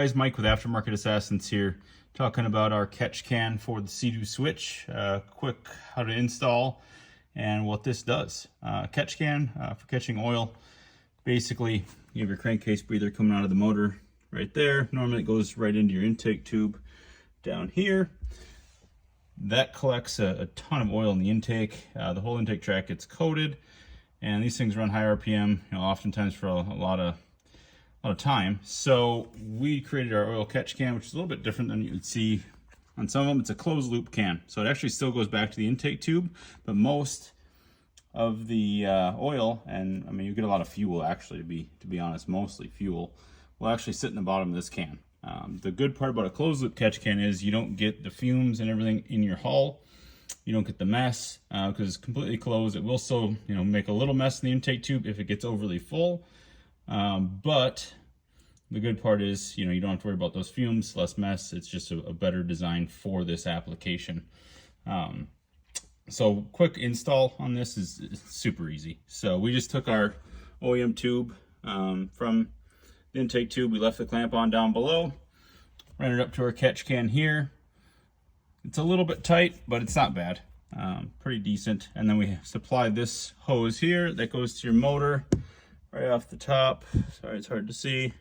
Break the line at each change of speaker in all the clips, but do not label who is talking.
guys, Mike with Aftermarket Assassins here, talking about our catch can for the Sea-Doo switch. Quick how to install and what this does. Catch can for catching oil. Basically, you have your crankcase breather coming out of the motor right there. Normally it goes right into your intake tube down here. That collects a ton of oil in the intake. The whole intake tract gets coated, and these things run high RPM, oftentimes for a lot of time. So we created our oil catch can, which is a little bit different than you would see on some of them. It's a closed loop can, so it actually still goes back to the intake tube, but most of the oil, and I mean you get a lot of fuel actually, to be honest, mostly fuel, will actually sit in the bottom of this can. The good part about a closed loop catch can is you don't get the fumes and everything in your hull. You don't get the mess because it's completely closed. It will still make a little mess in the intake tube if it gets overly full. But the good part is, you don't have to worry about those fumes, less mess. It's just a better design for this application. So quick install on this is super easy. So we just took our OEM tube from the intake tube. We left the clamp on down below, ran it up to our catch can here. It's a little bit tight, but it's not bad. Pretty decent. And then we supplied this hose here that goes to your motor. Right off the top, sorry it's hard to see,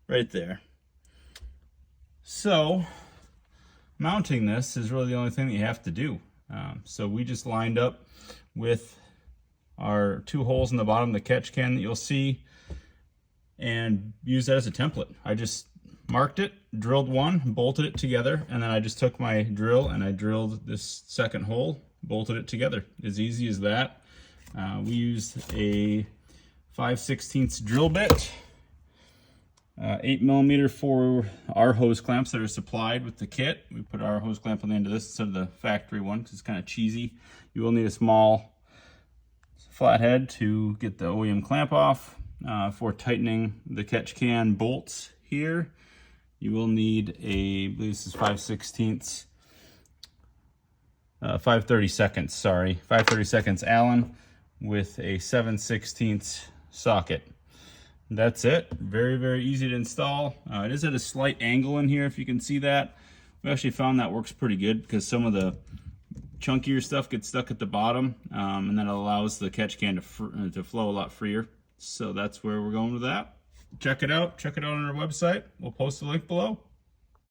right there. So mounting this is really the only thing that you have to do. So we just lined up with our two holes in the bottom of the catch can that you'll see and used that as a template. I just marked it, drilled one, bolted it together, and then I just took my drill and I drilled this second hole, bolted it together. As easy as that. We used a 5/16 drill bit, 8mm for our hose clamps that are supplied with the kit. We put our hose clamp on the end of this instead of the factory one because it's kind of cheesy. You will need a small flathead to get the OEM clamp off. For tightening the catch can bolts here, you will need I believe this is 5/16, 5/32, sorry, 5/32 Allen with a 7/16 socket. That's it. Very, very easy to install. It is at a slight angle in here, if you can see that. We actually found that works pretty good because some of the chunkier stuff gets stuck at the bottom, and that allows the catch can to flow a lot freer. So that's where we're going with that. Check it out on our website. We'll post the link below.